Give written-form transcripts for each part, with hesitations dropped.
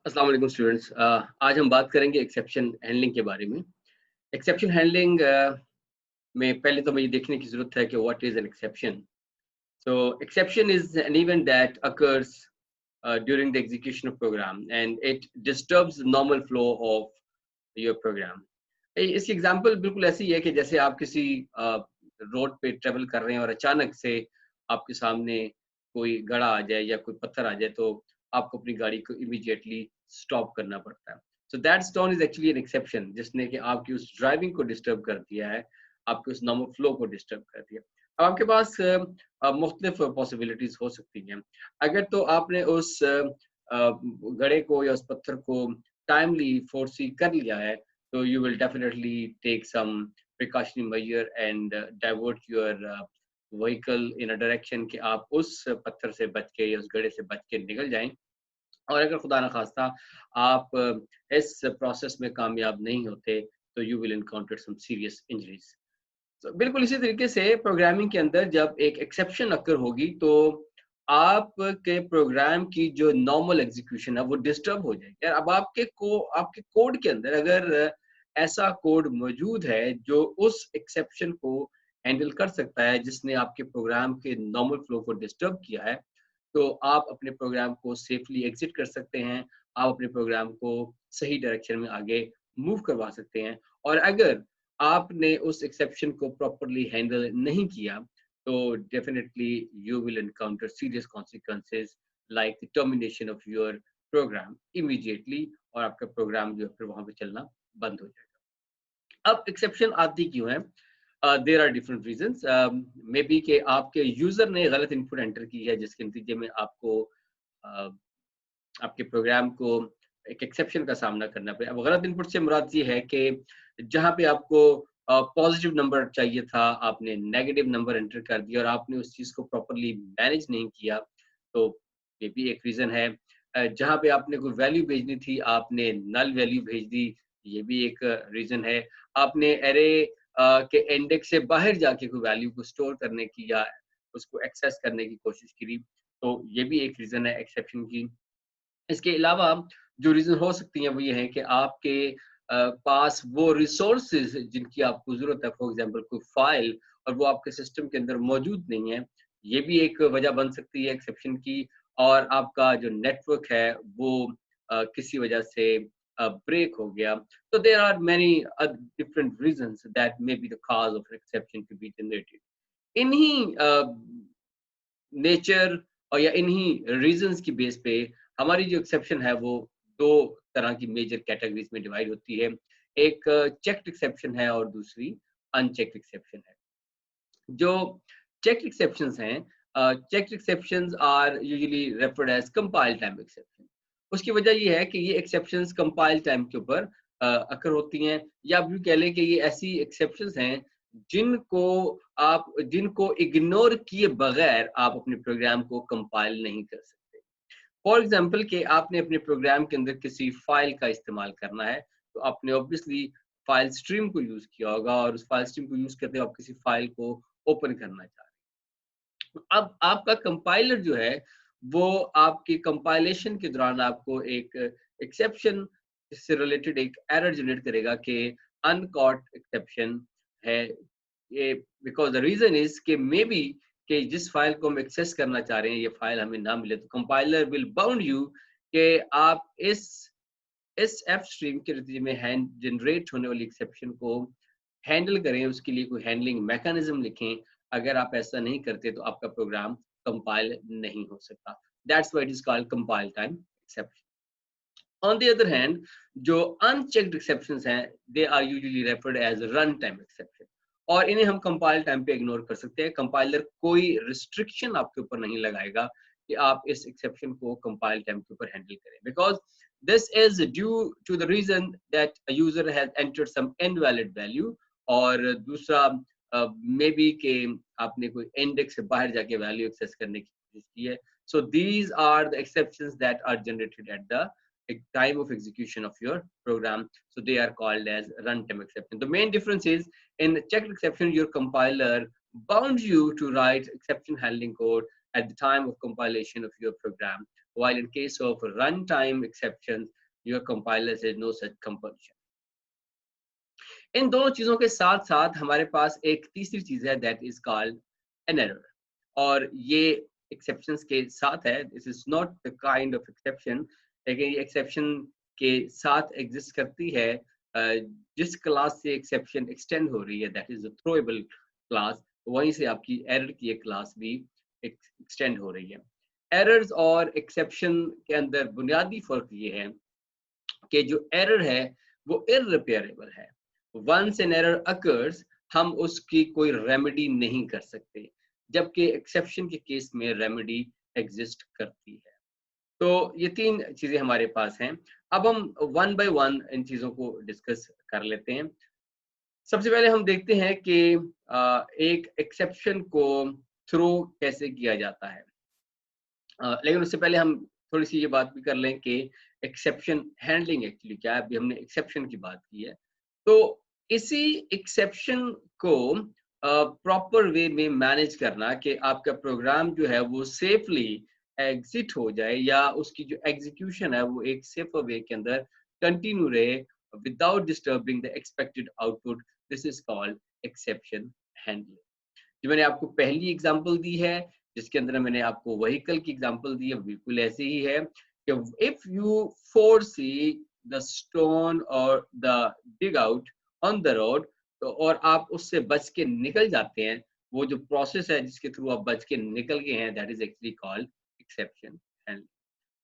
अस्सलाम वालेकुम स्टूडेंट्स। आज हम बात करेंगे एक्सेप्शन हैंडलिंग के बारे में। एक्सेप्शन हैंडलिंग में पहले तो हमें ये देखने की ज़रूरत है कि what is an exception. So exception is an event that occurs during the execution of program and it disturbs the normal flow of your program. इसकी एग्जांपल बिल्कुल ऐसी है कि जैसे आप किसी रोड पे ट्रेवल कर रहे हैं और अचानक से आपके सामने कोई गड़ा आ जाए या कोई पत्थर आ जाए तो आपको अपनी गाड़ी को इमीडिएटली स्टॉप करना पड़ता है। So that stone is actually an exception जिसने कि आपकी उस ड्राइविंग को डिस्टर्ब कर दिया है, आपके उस नॉर्मल फ्लो को डिस्टर्ब कर दिया। अब आपके पास मुख्तलिफ पॉसिबिलिटीज हो सकती हैं। अगर तो आपने उस गड़े को या उस पत्थर को टाइमली फोर्सी कर लिया है, so you will definitely take some precautionary measure and divert your vehicle in a direction कि आप उस पत्थर से बच के या उस गड्ढे से बच के निकल जाएं। और अगर खुदा न खास्ता आप इस प्रोसेस में कामयाब नहीं होते तो you will encounter some serious injuries. So, बिल्कुल इसी तरीके से प्रोग्रामिंग के अंदर जब एक एक्सेप्शन अकर होगी तो आपके प्रोग्राम की जो नॉर्मल एग्जीक्यूशन है वो डिस्टर्ब हो जाएगी। अब आपके कोड के अंदर अगर ऐसा कोड मौजूद है जो उस एक्सेप्शन को हैंडल कर सकता है जिसने आपके प्रोग्राम के नॉर्मल फ्लो को डिस्टर्ब किया है, तो आप अपने प्रोग्राम को सेफली एग्जिट कर सकते हैं। आप अपने प्रोग्राम को सही डायरेक्शन में आगे मूव करवा सकते हैं। और अगर आपने उस एक्सेप्शन को प्रॉपर्ली हैंडल नहीं किया तो definitely you will encounter serious consequences like the termination of your program immediately, और आपका प्रोग्राम जो है फिर वहां पे चलना बंद हो जाएगा। अब एक्सेप्शन आती क्यों है? There are different reasons. May be कि आपके यूजर ने गलत इनपुट एंटर की है जिसके नतीजे में आपको uh, आपके प्रोग्राम को एक एक्सेप्शन का सामना करना पड़े। अब गलत इनपुट से मुराद ये है कि जहाँ पे आपको पॉजिटिव नंबर चाहिए था, आपने नेगेटिव नंबर एंटर कर दिया और आपने उस चीज़ को प्रॉपर्ली मैनेज नहीं किया, तो ये भी एक रीज़न है। जहाँ पे आपने कोई वैल्यू भेजनी थी, आपने नल वैल्यू भेज दी, ये भी एक रीज़न है। आपने एरे के इंडेक्स से बाहर जाके कोई वैल्यू को स्टोर करने की या उसको एक्सेस करने की कोशिश करी, तो ये भी एक रीज़न है एक्सेप्शन की। इसके अलावा जो रीज़न हो सकती हैं वो ये है कि आपके पास वो रिसोर्सेज़ जिनकी आपको ज़रूरत है, फॉर एग्ज़ाम्पल कोई फ़ाइल, और वो आपके सिस्टम के अंदर मौजूद नहीं है। ये भी एक वजह बन सकती है एक्सेप्शन की। और आपका जो नेटवर्क है वो किसी वजह से ब्रेक हो गया। तो there are many different reasons that may be the cause of exception to be generated. इन्हीं नेचर और या इन्हीं रीजंस की बेस पे हमारी जो एक्सेप्शन है वो दो तरह की मेजर कैटेगरीज में डिवाइड होती है। एक चेक्ड एक्सेप्शन है और दूसरी अनचेक्ड एक्सेप्शन है। जो चेक्ड एक्सेप्शंस हैं, checked exceptions are usually referred as compile time exception. उसकी वजह ये है कि ये एक्सेप्शंस कंपाइल टाइम के ऊपर अकर होती हैं, या आप यूँ कह लें कि ये ऐसी एक्सेप्शंस हैं जिनको इग्नोर किए बगैर आप अपने प्रोग्राम को कंपाइल नहीं कर सकते। फॉर एग्जाम्पल कि आपने अपने प्रोग्राम के अंदर किसी फाइल का इस्तेमाल करना है, तो आपने ऑब्वियसली फाइल स्ट्रीम को यूज किया होगा और उस फाइल स्ट्रीम को यूज करते हुए आप किसी फाइल को ओपन करना चाह रहे हैं। अब आपका कंपाइलर जो है वो आपकी कंपाइलेशन के दौरान आपको एक एक्सेप्शन से रिलेटेड एक एरर जनरेट करेगा कि अनकॉट एक्सेप्शन है। ये बिकॉज द रीजन इज कि मे बी कि जिस फाइल को हम एक्सेस करना चाह रहे हैं ये फाइल हमें ना मिले, तो कंपाइलर विल बाउंड यू कि आप इस एफ स्ट्रीम के नतीजे में हैंड जनरेट होने वाली एक्सेप्शन को हैंडल करें, उसके लिए कोई हैंडलिंग मैकेनिज्म लिखें। अगर आप ऐसा नहीं करते तो आपका प्रोग्राम कंपाइल नहीं हो सकता। That's why it is called compile time exception. On the other hand, जो अनचेक्ड एक्सेप्शंस हैं, they are usually referred as run time exception, और इन्हें हम कंपाइल टाइम पे इग्नोर कर सकते हैं। कंपाइलर कोई रिस्ट्रिक्शन आपके ऊपर नहीं लगाएगा कि आप इस एक्सेप्शन को कंपाइल टाइम के ऊपर हैंडल करें, because this is due to the reason that a user has entered some invalid value, और दूसरा मे बी कि आपने कोई इंडेक्स से बाहर जाके वैल्यू एक्सेस करने की कोशिश की है। So these are the exceptions that are generated at the time of execution of your program. So they are called as runtime exception. The main difference is in checked exception, your compiler bounds you to write exception handling code at the time of compilation of your program, while in case of runtime exceptions, your compiler says no such compulsion. इन दोनों चीजों के साथ साथ हमारे पास एक तीसरी चीज है, that is called an error, और ये एक्सेप्शंस के साथ है. This is not the kind of exception, लेकिन ये एक्सेप्शन के साथ एग्जिस्ट करती है. जिस क्लास से एक्सेप्शन एक्सटेंड हो रही है, that is the throwable class, वहीं से आपकी एरर की एक क्लास भी एक्सटेंड हो रही है. एरर्स और एक्सेप्शन के अंदर बुनियादी फर्क ये है कि जो एरर है वो इररिपेयरेबल है. वंस एन एरर अकर्स, हम उसकी कोई रेमेडी नहीं कर सकते, जबकि एक्सेप्शन के केस में रेमेडी एग्जिस्ट करती है. तो ये तीन चीजें हमारे पास हैं. अब हम वन बाय वन इन चीजों को डिस्कस कर लेते हैं. सबसे पहले हम देखते हैं कि एक एक्सेप्शन को थ्रो कैसे किया जाता है. लेकिन उससे पहले हम थोड़ी सी ये बात भी कर लें कि एक्सेप्शन हैंडलिंग एक्चुअली क्या है. अभी हमने एक्सेप्शन की बात की है, तो इसी एक्सेप्शन को प्रॉपर वे में मैनेज करना कि आपका प्रोग्राम जो है वो सेफली एग्जिट हो जाए, या उसकी जो एग्जीक्यूशन है वो एक सेफर वे के अंदर कंटिन्यू रहे without disturbing the expected output. This is called exception handling. जो मैंने आपको पहली एग्जांपल दी है, जिसके अंदर मैंने आपको व्हीकल की एग्जांपल दी है, बिल्कुल ऐसे ही है कि if you foresee the stone और the dig out on the road, तो और आप उससे बच के निकल जाते हैं, वो जो प्रोसेस है जिसके थ्रू आप बच के निकल गए हैं, that is actually called exception handling.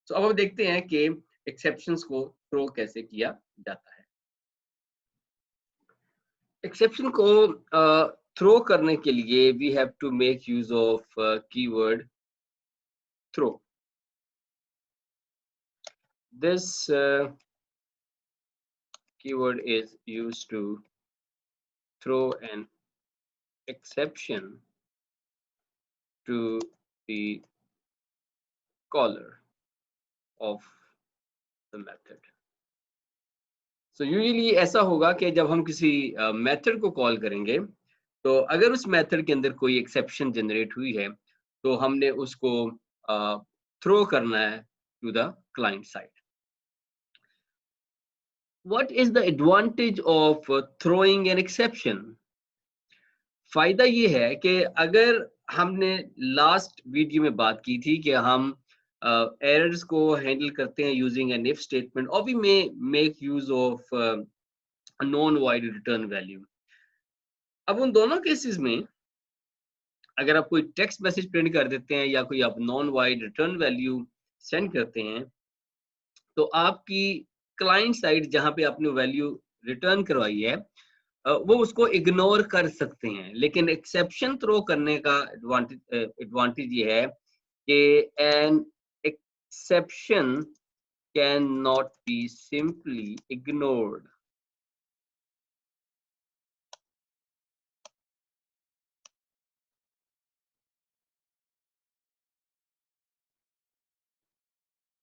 तो अब हम देखते हैं कि एक्सेप्शंस को थ्रो कैसे किया जाता है. एक्सेप्शन को थ्रो करने के लिए we have to make use of keyword throw. This keyword is used to throw an exception to the caller of the method. So usually ऐसा होगा कि जब हम किसी मेथड को कॉल करेंगे, तो अगर उस मेथड के अंदर कोई एक्सेप्शन जनरेट हुई है, तो हमने उसको थ्रो करना है to the client side. What is the advantage of throwing an exception? फायदा ये है कि अगर हमने लास्ट वीडियो में बात की थी कि हम एरर्स को हैंडल करते हैं यूजिंग एन इफ स्टेटमेंट, और we may make use of non void return value. अब उन दोनों केसेस में अगर आप कोई टेक्स्ट मैसेज प्रिंट कर देते हैं या कोई आप non void return value send करते हैं, तो आपकी क्लाइंट साइड जहां पे आपने वैल्यू रिटर्न करवाई है, वो उसको इग्नोर कर सकते हैं. लेकिन एक्सेप्शन थ्रो करने का एडवांटेज ये है कि an exception can not be simply ignored.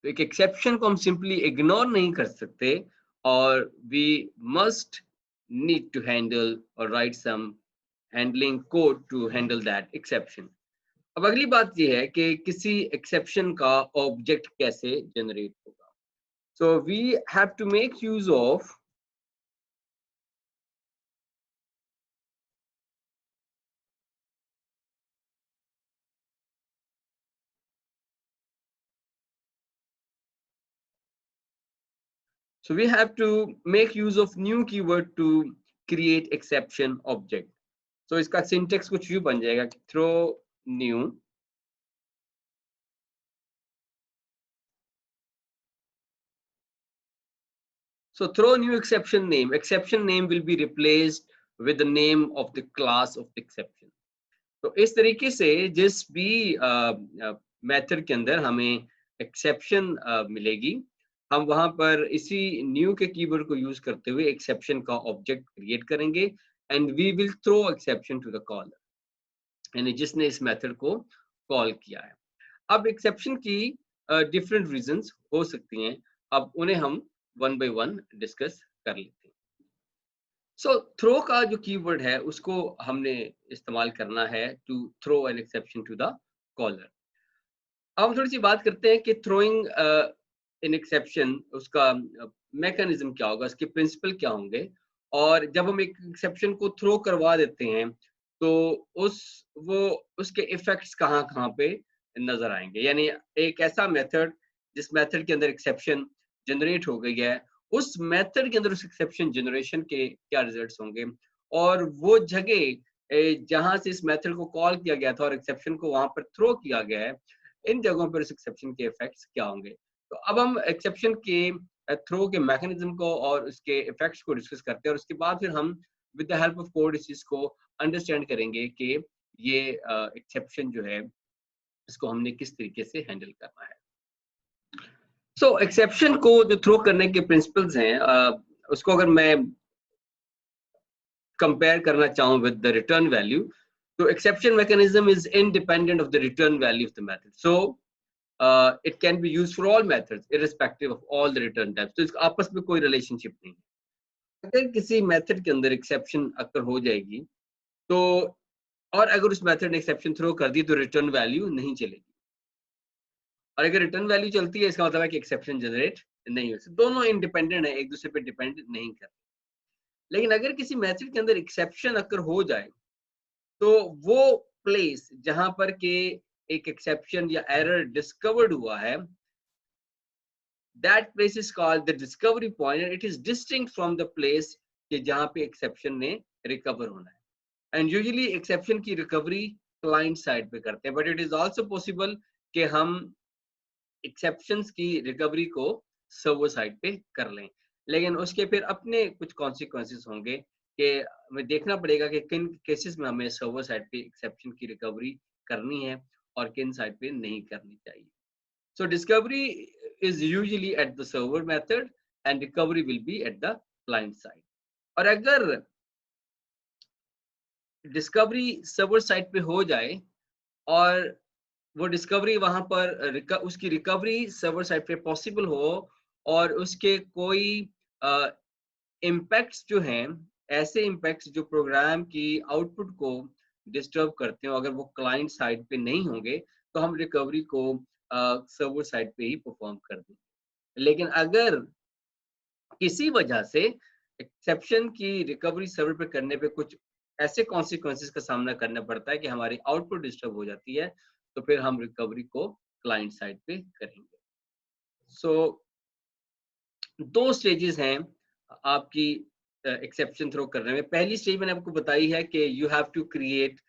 तो एक एक्सेप्शन को हम सिंपली इग्नोर नहीं कर सकते, और we must need to handle और write some handling code to handle that exception. अब अगली बात ये है कि किसी एक्सेप्शन का ऑब्जेक्ट कैसे जनरेट होगा. So we have to make use of new keyword to create exception object. So इसका syntax कुछ यूं बन जाएगा कि throw new exception name. Exception name will be replaced with the name of the class of the exception. तो इस तरीके से जिस भी मेथड के अंदर हमें एक्सेप्शन मिलेगी, हम वहां पर इसी न्यू के कीवर्ड को यूज करते हुए एक्सेप्शन का ऑब्जेक्ट क्रिएट करेंगे, and we will throw exception to the caller, यानी जिसने इस मेथड को कॉल किया है. अब एक्सेप्शन की डिफरेंट रीजंस हो सकती हैं, अब उन्हें हम वन बाय वन डिस्कस कर लेते हैं. सो थ्रो का जो कीवर्ड है उसको हमने इस्तेमाल करना है to throw an exception to the caller. अब हम थोड़ी सी बात करते हैं कि थ्रोइंग इन एक्सेप्शन उसका मैकेनिज्म क्या होगा, उसके प्रिंसिपल क्या होंगे, और जब हम एक एक्सेप्शन को थ्रो करवा देते हैं तो उस वो उसके इफेक्ट्स कहाँ-कहाँ पे नजर आएंगे। यानी एक ऐसा मेथड जिस मेथड के अंदर एक्सेप्शन जनरेट हो गई है, उस मेथड के अंदर उस एक्सेप्शन जनरेशन के क्या रिजल्ट्स होंगे, और वो जगह जहां से इस मेथड को कॉल किया गया था और एक्सेप्शन को वहां पर थ्रो किया गया है, इन जगहों पर इस एक्सेप्शन के इफेक्ट्स क्या होंगे। तो अब हम एक्सेप्शन के थ्रो के मैकेनिज्म को और उसके इफेक्ट्स को डिस्कस करते हैं, और उसके बाद फिर हम with the help of code इस चीज को अंडरस्टैंड करेंगे कि ये एक्सेप्शन जो है इसको हमने किस तरीके से हैंडल करना है। सो एक्सेप्शन को जो थ्रो करने के प्रिंसिपल्स हैं, उसको अगर मैं कंपेयर करना चाहूँ विद द रिटर्न वैल्यू, तो exception mechanism is independent of the return value of the method. So it can be used for all methods irrespective of all the return types। तो इसका आपस में कोई रिलेशनशिप नहीं है। अगर किसी मेथड के अंदर एक्सेप्शन अगर हो जाएगी तो, और अगर उस मेथड ने एक्सेप्शन थ्रो कर दी तो रिटर्न वैल्यू नहीं चलेगी, और अगर रिटर्न वैल्यू चलती है इसका मतलब है कि एक्सेप्शन जनरेट नहीं हो सकती। दोनों इंडिपेंडेंट है, एक दूसरे पे डिपेंड नहीं करते। लेकिन अगर किसी मेथड के अंदर एक्सेप्शन अगर हो जाए तो वो प्लेस जहां पर के एक एक्सेप्शन या एरर डिस्कवर्ड हुआ है, that place is called the discovery point and it is distinct from the place कि जहां पे exception ने recover होना है। and usually exception की recovery client side पे करते हैं, but it is also possible कि हम exceptions की recovery को server side पे कर लें, लेकिन उसके फिर अपने कुछ consequences होंगे कि हमें देखना पड़ेगा कि किन केसेस में हमें server side पे exception की recovery करनी है और किन side पे नहीं करनी चाहिए। So discovery is usually at the server method and recovery will be at the client side। और अगर डिस्कवरी सर्वर साइड पे हो जाए और वो डिस्कवरी वहां पर उसकी रिकवरी सर्वर साइड पे पॉसिबल हो, और उसके कोई इम्पैक्ट्स जो हैं, ऐसे इम्पैक्ट्स जो प्रोग्राम की आउटपुट को डिस्टर्ब करते हो, अगर वो क्लाइंट साइड पे नहीं होंगे तो हम रिकवरी को सर्वर साइड पे ही परफॉर्म कर देंगे। लेकिन अगर किसी वजह से एक्सेप्शन की रिकवरी सर्वर पे करने पे कुछ ऐसे कॉन्सिक्वेंसेस का सामना करना पड़ता है कि हमारी आउटपुट डिस्टर्ब हो जाती है, तो फिर हम रिकवरी को क्लाइंट साइड पे करेंगे। सो दो स्टेजेस हैं आपकी एक्सेप्शन थ्रो करने में। पहली स्टेज मैंने आपको बताई है कि you have to create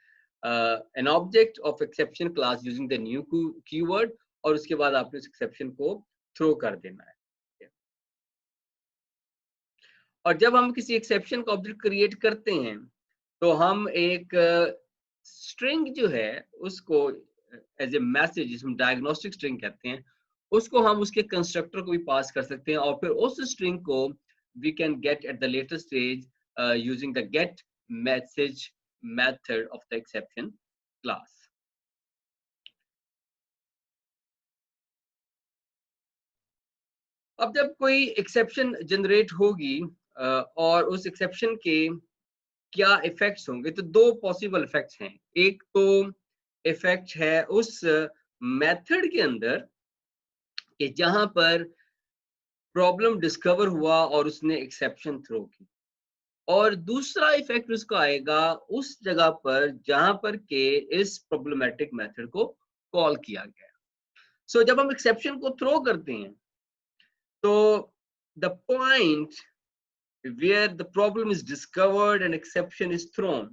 an object of exception class using the new keyword, और उसके बाद आपने उस एक्सेप्शन को थ्रो कर देना है। और जब हम किसी एक्सेप्शन का ऑब्जेक्ट क्रिएट करते हैं तो हम एक स्ट्रिंग जो है उसको एज ए मैसेज, जिसमें डायग्नोस्टिक स्ट्रिंग कहते हैं, उसको हम उसके कंस्ट्रक्टर को भी पास कर सकते हैं, और फिर उस स्ट्रिंग को we can get at the later stage using the get message method of the exception class. अब जब कोई एक्सेप्शन जनरेट होगी और उस एक्सेप्शन के क्या इफेक्ट्स होंगे, तो दो पॉसिबल इफेक्ट्स हैं। एक तो इफेक्ट है उस मेथड के अंदर कि जहां पर प्रॉब्लम डिस्कवर हुआ और उसने एक्सेप्शन थ्रो की, और दूसरा इफेक्ट उसका आएगा उस जगह पर जहां पर के इस प्रॉब्लमेटिक मेथड को कॉल किया गया। सो जब हम एक्सेप्शन को थ्रो करते हैं तो the point where the problem is discovered and exception is thrown,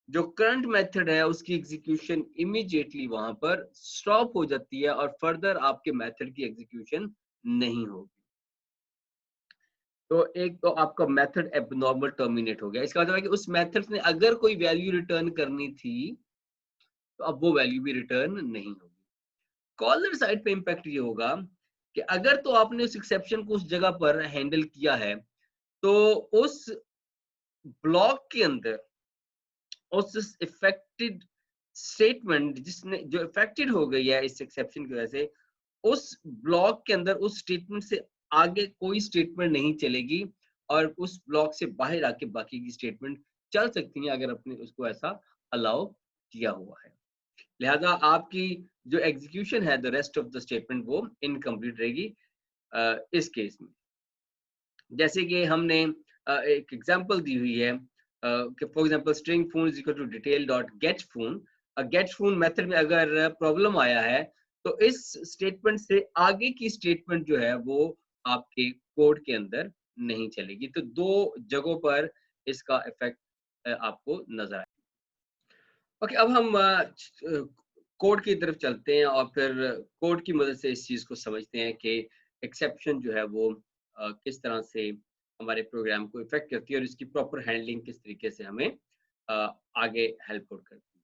जो करंट मेथड है उसकी एग्जीक्यूशन इमीडिएटली वहां पर स्टॉप हो जाती है और फर्दर आपके मेथड की एग्जीक्यूशन नहीं होगी। तो एक तो आपका मेथड एबनॉर्मल टर्मिनेट हो गया। इसका मतलब है कि उस मेथड ने अगर कोई वैल्यू रिटर्न करनी थी तो अब वो वैल्यू भी रिटर्न नहीं होगी। कॉलर साइड पे इम्पैक्ट ये होगा कि अगर तो आपने उस एक्सेप्शन को उस जगह पर हैंडल किया है, तो उस ब्लॉक के अंदर उस इफेक्टेड स्टेटमेंट जिसने जो इफेक्टेड हो गई है इस एक्सेप्शन की वजह से, उस ब्लॉक के अंदर उस स्टेटमेंट से आगे कोई स्टेटमेंट नहीं चलेगी, और उस ब्लॉक से बाहर आके बाकी की स्टेटमेंट चल सकती हैं अगर अपने उसको ऐसा अलाउ किया हुआ है। लिहाजा आपकी जो एग्जीक्यूशन है the rest of the statement वो इनकम्प्लीट रहेगी इस केस में। जैसे कि हमने एक एग्जांपल दी हुई है कि for example string phone is equal to detail dot get phone. Get phone method में अगर प्रॉब्लम आया है तो इस स्टेटमेंट से आगे की स्टेटमेंट जो है वो आपके कोड के अंदर नहीं चलेगी। तो दो जगहों पर इसका इफेक्ट आपको नजर आए। ओके, अब हम कोड की तरफ चलते हैं और फिर कोड की मदद से इस चीज को समझते हैं कि एक्सेप्शन जो है वो किस तरह से हमारे प्रोग्राम को इफेक्ट करती है और इसकी प्रॉपर हैंडलिंग किस तरीके से हमें आगे हेल्प करती है।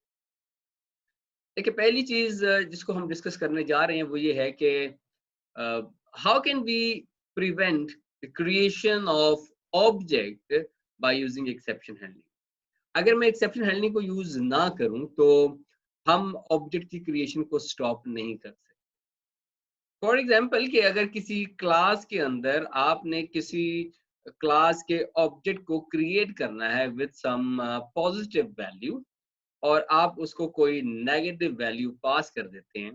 देखिए, पहली चीज जिसको हम डिस्कस करने जा रहे हैं वो ये है कि how can we prevent the creation of object by using exception handling. अगर मैं एक्सेप्शन हैंडलिंग को यूज ना करूं तो हम ऑब्जेक्ट की क्रिएशन को स्टॉप नहीं कर सकते। फॉर एग्जांपल कि अगर किसी क्लास के अंदर आपने किसी क्लास के ऑब्जेक्ट को क्रिएट करना है विद सम पॉजिटिव वैल्यू और आप उसको कोई नेगेटिव वैल्यू पास कर देते हैं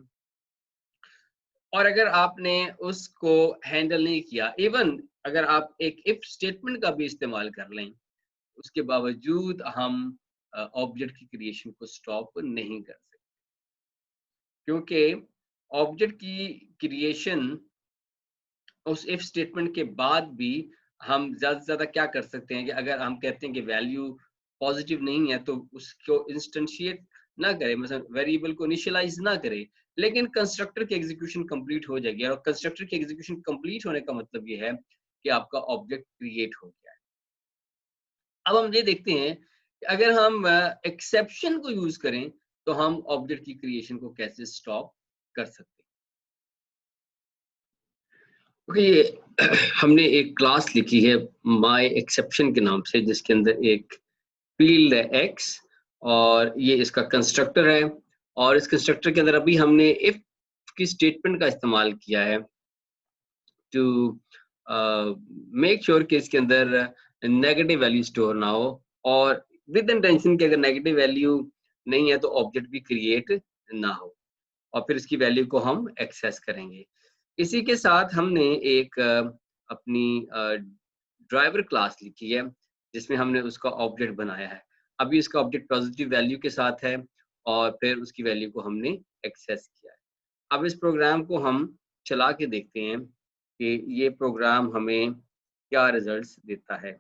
और अगर आपने उसको हैंडल नहीं किया, इवन अगर आप एक इफ स्टेटमेंट का भी इस्तेमाल कर लें, उसके बावजूद हम ऑब्जेक्ट की क्रिएशन को स्टॉप नहीं कर सकते, क्योंकि ऑब्जेक्ट की क्रिएशन उस इफ स्टेटमेंट के बाद भी हम ज़्यादा से ज़्यादा क्या कर सकते हैं कि अगर हम कहते हैं कि वैल्यू पॉजिटिव नहीं है तो उसको इंस्टेंशिएट ना करें, मतलब वेरिएबल को इनिशियलाइज ना करें, लेकिन कंस्ट्रक्टर की एग्जीक्यूशन कंप्लीट हो जाएगी और कंस्ट्रक्टर की एग्जीक्यूशन कंप्लीट होने का मतलब ये है कि आपका ऑब्जेक्ट क्रिएट हो गया है। अब हम ये देखते हैं कि अगर हम एक्सेप्शन को यूज करें तो हम ऑब्जेक्ट की क्रिएशन को कैसे स्टॉप कर सकते हैं। ओके, ये हमने एक क्लास लिखी है माय एक्सेप्शन के नाम से, जिसके अंदर एक फील्ड है एक्स और ये इसका कंस्ट्रक्टर है और इस कंस्ट्रक्टर के अंदर अभी हमने इफ की स्टेटमेंट का इस्तेमाल किया है टू मेक श्योर कि इसके अंदर नेगेटिव वैल्यू स्टोर ना हो और विद इंटेंशन कि अगर नेगेटिव वैल्यू नहीं है तो ऑब्जेक्ट भी क्रिएट ना हो और फिर इसकी वैल्यू को हम एक्सेस करेंगे। इसी के साथ हमने एक अपनी ड्राइवर क्लास लिखी है जिसमें हमने उसका ऑब्जेक्ट बनाया है। अभी इसका ऑब्जेक्ट पॉजिटिव वैल्यू के साथ है और फिर उसकी वैल्यू को हमने एक्सेस किया है। अब इस प्रोग्राम को हम चला के देखते हैं कि ये प्रोग्राम हमें क्या रिजल्ट्स देता है।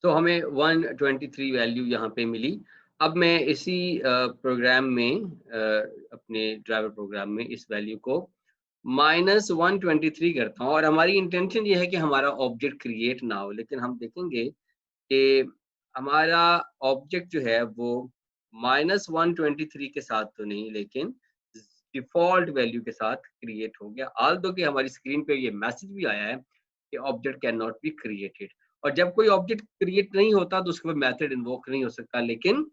तो हमें 123 वैल्यू यहाँ पे मिली। अब मैं इसी प्रोग्राम में अपने ड्राइवर प्रोग्राम में इस वैल्यू को -123 करता हूँ और हमारी इंटेंशन ये है कि हमारा ऑब्जेक्ट क्रिएट ना हो, लेकिन हम देखेंगे कि हमारा ऑब्जेक्ट जो है वो -123 के साथ तो नहीं, लेकिन डिफ़ॉल्ट वैल्यू के साथ क्रिएट हो गया। ऑल्दो कि हमारी स्क्रीन पे ये मैसेज भी आया है कि object can not be created और जब कोई ऑब्जेक्ट क्रिएट नहीं होता तो उसके बाद मेथड इन्वोक नहीं हो सकता, लेकिन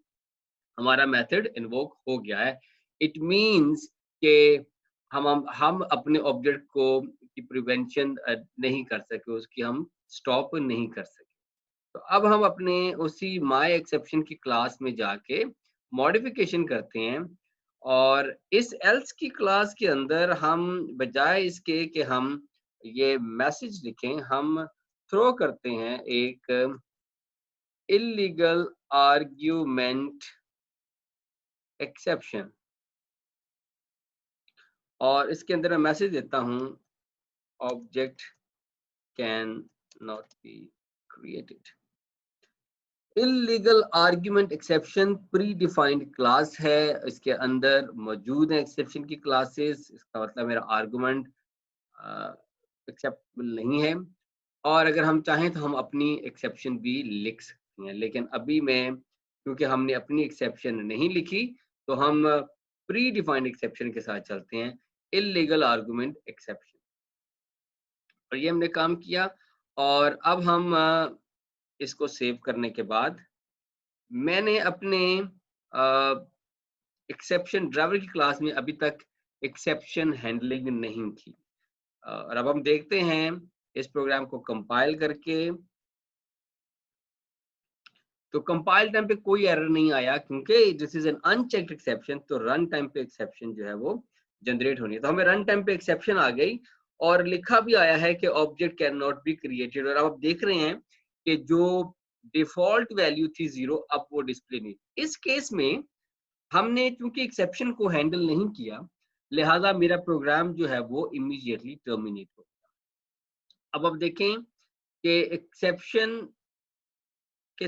हमारा मेथड इन्वोक हो गया है। इट मीन्स कि हम अपने ऑब्जेक्ट को की प्रिवेंशन नहीं कर सके, उसकी हम स्टॉप नहीं कर सके। तो अब हम अपने उसी माय एक्सेप्शन की क्लास में जाके मॉडिफिकेशन करते हैं और इस एल्स की क्लास के अंदर हम बजाय इसके कि हम ये मैसेज लिखें, हम थ्रो करते हैं एक इल्लीगल आर्ग्यूमेंट एक्सेप्शन और इसके अंदर मैं मैसेज देता हूँ object can not be created. Illegal argument exception pre defined class है, इसके अंदर मौजूद है एक्सेप्शन की क्लासेस। इसका मतलब मेरा आर्गुमेंट एक्सेप्टेबल नहीं है और अगर हम चाहें तो हम अपनी एक्सेप्शन भी लिख सकते हैं, लेकिन अभी मैं क्योंकि हमने अपनी एक्सेप्शन नहीं लिखी तो हम प्री डिफाइंड एक्सेप्शन के साथ चलते हैं, इल्लीगल आर्गुमेंट एक्सेप्शन। और ये हमने काम किया और अब हम इसको सेव करने के बाद मैंने अपने एक्सेप्शन ड्राइवर की क्लास में अभी तक एक्सेप्शन हैंडलिंग नहीं की। और अब हम देखते हैं इस प्रोग्राम को कंपाइल करके, तो कंपाइल टाइम पे कोई एरर नहीं आया क्योंकि this is an unchecked exception, तो रन टाइम पे एक्सेप्शन जो है वो जनरेट होनी है। तो हमें रन टाइम पे एक्सेप्शन आ गई और लिखा भी आया है कि object can not be created, और अब आप देख रहे हैं कि जो डिफॉल्ट वैल्यू थी 0 अब वो डिस्प्ले नहीं। इस केस में हमने चूंकि एक्सेप्शन को हैंडल नहीं किया, लिहाजा मेरा प्रोग्राम जो है वो इमीडिएटली टर्मिनेट हो गया। अब आप देखें कि एक्सेप्शन के,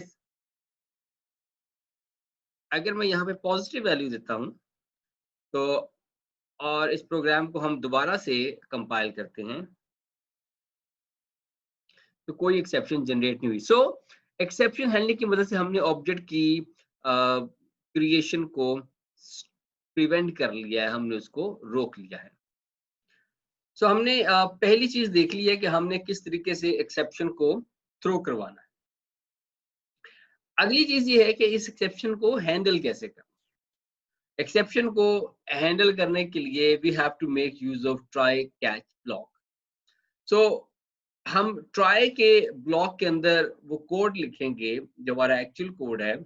अगर मैं यहाँ पे पॉजिटिव वैल्यू देता हूँ तो, और इस प्रोग्राम को हम दोबारा से कंपाइल करते हैं, तो कोई एक्सेप्शन जनरेट नहीं हुई। सो एक्सेप्शन हैंडलिंग की मदद से हमने ऑब्जेक्ट की क्रिएशन को प्रिवेंट कर लिया है, हमने उसको रोक लिया है। सो हमने पहली चीज देख ली है कि हमने किस तरीके से एक्सेप्शन को थ्रो करवाना है। अगली चीज ये है कि इस एक्सेप्शन को हैंडल कैसे करना। एक्सेप्शन को हैंडल करने के लिए we have to make use of try catch block. So हम ट्राई के ब्लॉक के अंदर वो कोड लिखेंगे जो हमारा एक्चुअल कोड है,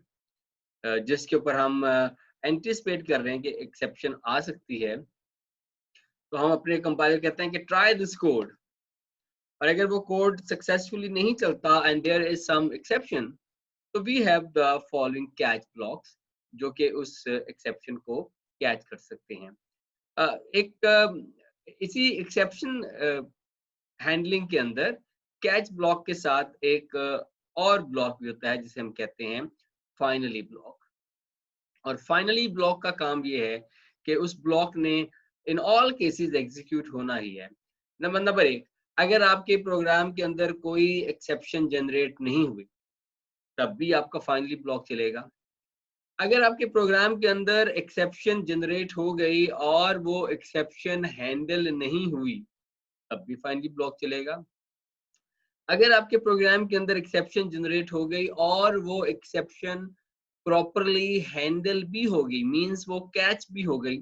जिसके ऊपर हम एंटिसिपेट कर रहे हैं कि एक्सेप्शन आ सकती है। तो हम अपने कंपाइलर कहते हैं कि ट्राई दिस कोड, और अगर वो कोड सक्सेसफुली नहीं चलता and there is some exception, तो we have the following catch blocks जो कि उस एक्सेप्शन को कैच कर सकते हैं। इसी एक्सेप्शन हैंडलिंग के अंदर कैच ब्लॉक के साथ एक और ब्लॉक भी होता है जिसे हम कहते हैं फाइनली ब्लॉक। और फाइनली ब्लॉक का काम ये है कि उस ब्लॉक ने इन ऑल केसेस एग्जीक्यूट होना ही है। नंबर एक, अगर आपके प्रोग्राम के अंदर कोई एक्सेप्शन जनरेट नहीं हुई तब भी आपका फाइनली ब्लॉक चलेगा। अगर आपके प्रोग्राम के अंदर एक्सेप्शन जनरेट हो गई और वो एक्सेप्शन हैंडल नहीं हुई तब भी फाइनली ब्लॉक चलेगा। अगर आपके प्रोग्राम के अंदर एक्सेप्शन जनरेट हो गई और वो एक्सेप्शन प्रॉपरली हैंडल भी हो गई, मींस वो कैच भी हो गई,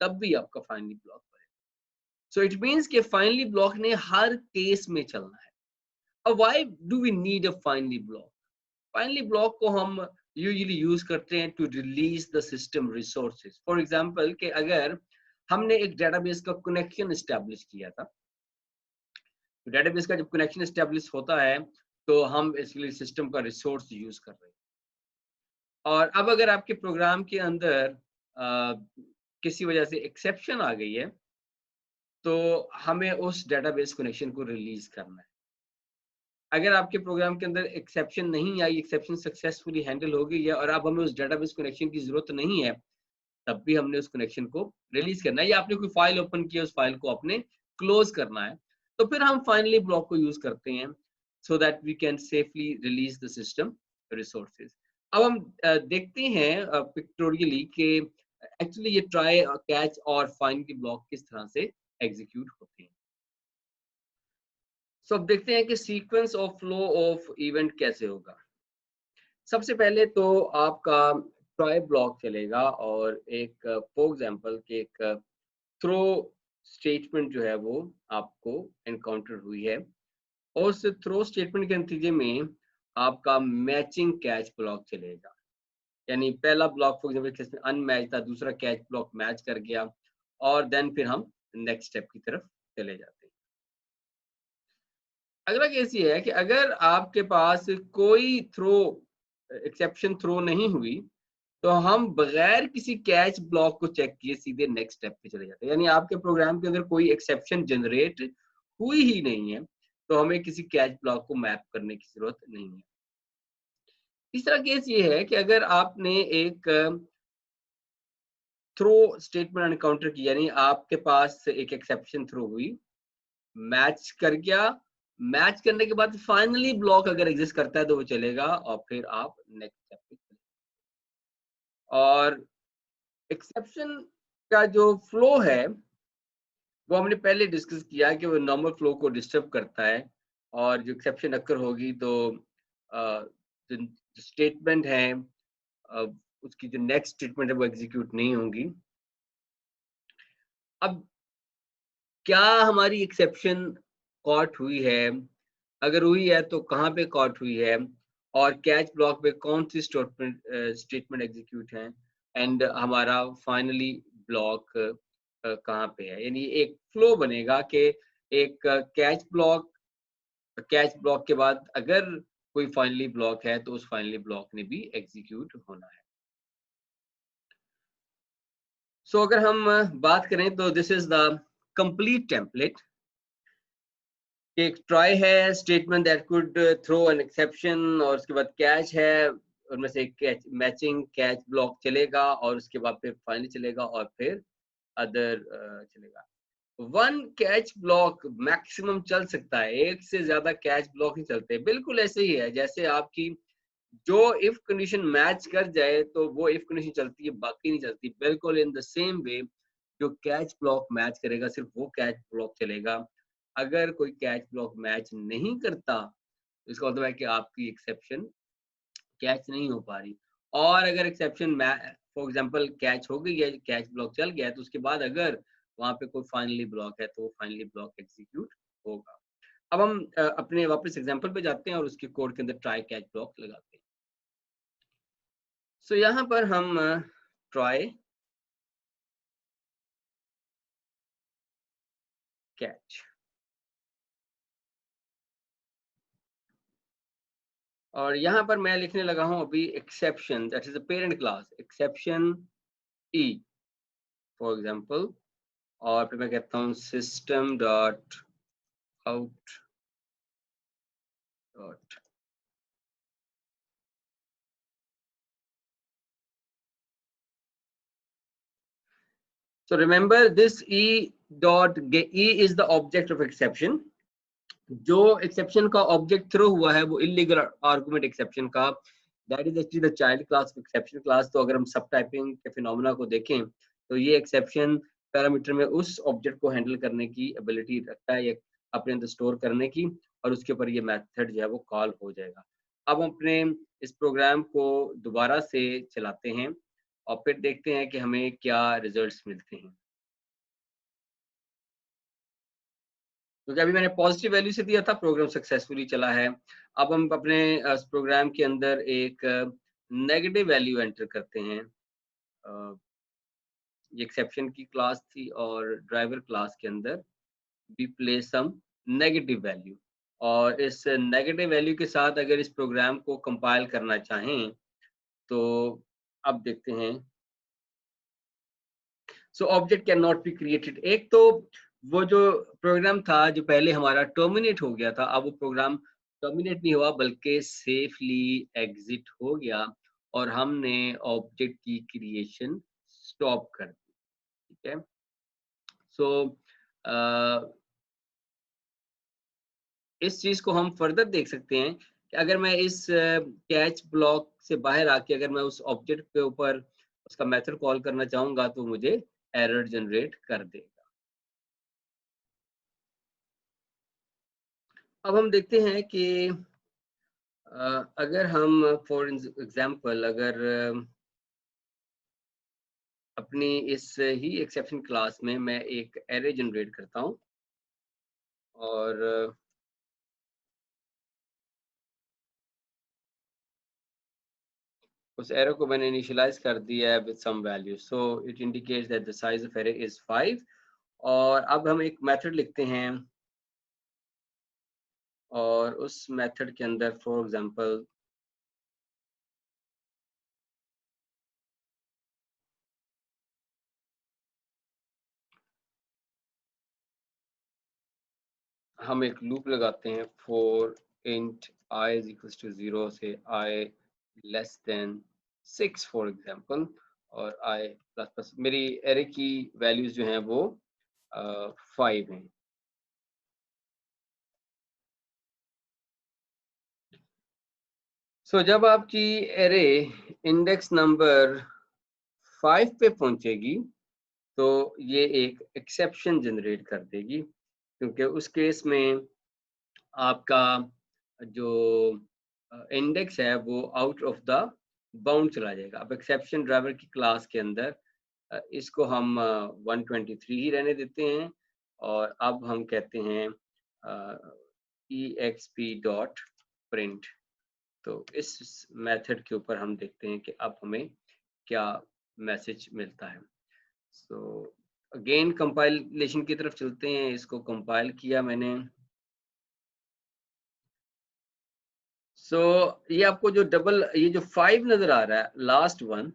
तब भी आपका फाइनली ब्लॉक बनेगा। सो इट मींस कि फाइनली ब्लॉक ने हर केस में चलना है। अब why do we need a finally block? Finally block को हम यूजुअली यूज करते हैं to release the system resources. For example कि अगर हमने एक डेटाबेस का कनेक्शन एस्टैब्लिश किया था, तो डेटाबेस का जब कनेक्शन एस्टैब्लिश होता है तो हम इसलिए सिस्टम का रिसोर्स यूज कर रहे हैं। और अब अगर आपके प्रोग्राम के अंदर किसी वजह से एक्सेप्शन आ गई है तो हमें उस डेटाबेस कनेक्शन को रिलीज करना है। अगर आपके प्रोग्राम के अंदर एक्सेप्शन नहीं आई, एक्सेप्शन सक्सेसफुली हैंडल हो गई है और अब हमें उस डेटाबेस कनेक्शन की जरूरत नहीं है, तब भी हमने उस कनेक्शन को रिलीज करना है। या आपने कोई फाइल ओपन की, उस फाइल को आपने क्लोज करना है, तो फिर हम फाइनली ब्लॉक को यूज करते हैं so that we can safely release the system resources. अब हम देखते हैं पिक्टोरियली कि एक्चुअली ये ट्राई, कैच और फाइनली ब्लॉक किस तरह से एग्जीक्यूट होते हैं। सो अब देखते हैं कि sequence of flow of event कैसे होगा। सबसे पहले तो आपका ट्राई ब्लॉक चलेगा और एक फॉर एग्जांपल के एक थ्रो स्टेटमेंट जो है वो आपको एनकाउंटर हुई है, और उस थ्रो स्टेटमेंट के नतीजे में आपका मैचिंग कैच ब्लॉक चलेगा। यानी पहला ब्लॉक फॉर एग्जांपल केस में अनमैच था, दूसरा कैच ब्लॉक मैच कर गया, और देन फिर हम नेक्स्ट स्टेप की तरफ चले जाते हैं। अगला केस ये है कि अगर आपके पास कोई थ्रो एक्सेप्शन थ्रो नहीं हुई तो हम बगैर किसी कैच ब्लॉक को चेक किए सीधे नेक्स्ट स्टेप पे चले जाते हैं। यानी आपके प्रोग्राम के अंदर कोई एक्सेप्शन जनरेट हुई ही नहीं है तो हमें किसी कैच ब्लॉक को मैप करने की जरूरत नहीं है। तीसरा केस ये है कि अगर आपने एक थ्रो स्टेटमेंट एनकाउंटर किया, यानी आपके पास एक एक्सेप्शन थ्रो हुई, मैच कर गया, मैच करने के बाद फाइनली ब्लॉक अगर एग्जिस्ट करता है तो वो चलेगा, और फिर आप नेक्स्ट स्टेप पे चलेंगे। और एक्सेप्शन का जो फ्लो है वो हमने पहले डिस्कस किया कि वो नॉर्मल फ्लो को डिस्टर्ब करता है, और जो एक्सेप्शन अक्कर होगी तो जो स्टेटमेंट है उसकी जो नेक्स्ट स्टेटमेंट है वो एग्जीक्यूट नहीं होंगी। अब क्या हमारी एक्सेप्शन कॉट हुई है, अगर हुई है तो कहाँ पे कॉट हुई है, और कैच ब्लॉक पे कौन सी स्टेटमेंट एग्जीक्यूट है, एंड हमारा फाइनली ब्लॉक कहाँ पे है। यानी एक फ्लो बनेगा कि एक कैच ब्लॉक के बाद अगर कोई फाइनली ब्लॉक है तो उस फाइनली ब्लॉक ने भी एग्जीक्यूट होना है। सो अगर हम बात करें तो this is the complete template. एक ट्राई है statement that could throw an exception, और उसके बाद कैच है, उनमें से कैच मैचिंग कैच ब्लॉक चलेगा, और उसके बाद फिर फाइनली चलेगा, और फिर अदर चलेगा। वन कैच ब्लॉक मैक्सिमम चल सकता है, एक से ज्यादा कैच ब्लॉक नहीं चलते। बिल्कुल ऐसे ही है जैसे आपकी जो इफ कंडीशन मैच कर जाए तो वो इफ कंडीशन चलती है, बाकी नहीं चलती। बिल्कुल इन द सेम वे जो कैच ब्लॉक मैच करेगा सिर्फ वो कैच ब्लॉक चलेगा। अगर कोई कैच ब्लॉक मैच नहीं करता तो इसका मतलब है कि आपकी एक्सेप्शन कैच नहीं हो पा रही। और अगर एक्सेप्शन फॉर एग्जांपल कैच हो गई है, कैच ब्लॉक चल गया है, तो उसके बाद अगर वहां पे कोई फाइनली ब्लॉक है तो वो फाइनली ब्लॉक एग्जीक्यूट होगा। अब हम अपने वापस एग्जांपल पे जाते हैं और उसके कोड के अंदर ट्राई कैच ब्लॉक लगाते हैं। सो यहाँ पर हम ट्राई कैच, और यहाँ पर मैं लिखने लगा हूँ अभी exception, that is a parent class, exception E for example, और फिर मैं कहता हूँ system dot out dot. So remember this e is the object of exception। जो एक्सेप्शन का ऑब्जेक्ट थ्रो हुआ है वो इलीगल आर्गुमेंट एक्सेप्शन का, that is actually the child class of exception class. तो अगर हम सब टाइपिंग के फिनोमेना को देखें तो ये एक्सेप्शन पैरामीटर में उस ऑब्जेक्ट को हैंडल करने की एबिलिटी रखता है, या अपने अंदर स्टोर करने की, और उसके ऊपर ये मेथड जो है वो कॉल हो जाएगा। अब हम अपने इस प्रोग्राम को दोबारा से चलाते हैं और फिर देखते हैं कि हमें क्या रिजल्ट्स मिलते हैं। क्योंकि अभी मैंने पॉजिटिव वैल्यू से दिया था, प्रोग्राम सक्सेसफुली चला है। अब हम अपने प्रोग्राम के अंदर एक नेगेटिव वैल्यू एंटर करते हैं। ये एक्सेप्शन की क्लास थी और ड्राइवर क्लास के अंदर we place some negative value, और इस नेगेटिव वैल्यू के साथ अगर इस प्रोग्राम को कंपाइल करना चाहें तो अब देखते हैं। So object can not be created. एक तो वो जो प्रोग्राम था जो पहले हमारा टर्मिनेट हो गया था, अब वो प्रोग्राम टर्मिनेट नहीं हुआ बल्कि सेफली एग्जिट हो गया, और हमने ऑब्जेक्ट की क्रिएशन स्टॉप कर दी। ठीक है। सो इस चीज को हम फर्दर देख सकते हैं कि अगर मैं इस कैच ब्लॉक से बाहर आके अगर मैं उस ऑब्जेक्ट के ऊपर उसका मेथड कॉल करना चाहूंगा तो मुझे एरर जनरेट कर देगा। अब हम देखते हैं कि अगर हम फॉर एग्जांपल अगर अपनी इस ही एक्सेप्शन क्लास में मैं एक एरे जनरेट करता हूं, और उस एरे को मैंने इनिशियलाइज कर दिया है with some value, so it indicates that the size of array is 5। और अब हम एक मेथड लिखते हैं, और उस मेथड के अंदर फॉर एग्जांपल हम एक लूप लगाते हैं for int i is equal to 0 से i less than 6 for example, और आई प्लस प्लस। मेरी एरे की वैल्यूज जो हैं वो 5 हैं। सो जब आपकी एरे इंडेक्स नंबर 5 पे पहुंचेगी तो ये एक एक्सेप्शन जनरेट कर देगी, क्योंकि उस केस में आपका जो इंडेक्स है वो आउट ऑफ द बाउंड चला जाएगा। अब एक्सेप्शन ड्राइवर की क्लास के अंदर इसको हम 123 ही रहने देते हैं और अब हम कहते हैं exp.print। तो इस मेथड के ऊपर हम देखते हैं कि अब हमें क्या मैसेज मिलता है। सो अगेन कंपाइलेशन की तरफ चलते हैं। इसको कंपाइल किया मैंने। ये आपको जो ये जो 5 नजर आ रहा है last one,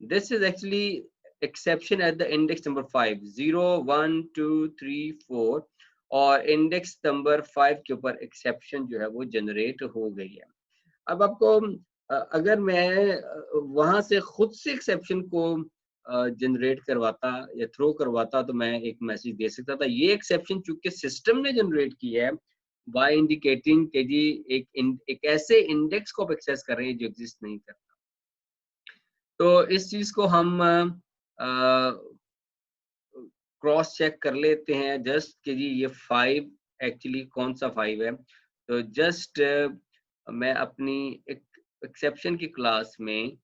this is actually exception at the index number 5, 0 1 2 3 4 और इंडेक्स नंबर 5 के ऊपर एक्सेप्शन जो है वो जनरेट हो गई है। अब आपको अगर मैं वहां से खुद से एक्सेप्शन को जनरेट करवाता या थ्रो करवाता तो मैं एक मैसेज दे सकता था। ये एक्सेप्शन चूंकि सिस्टम ने जनरेट की है बाय इंडिकेटिंग कि जी एक ऐसे इंडेक्स को आप एक्सेस कर रहे हैं जो एग्जिस्ट नहीं करता। तो इस चीज को हम क्रॉस चेक कर लेते हैं जस्ट कि जी ये 5 एक्चुअली कौन सा 5 है। तो जस्ट मैं अपनी एक एक्सेप्शन की क्लास में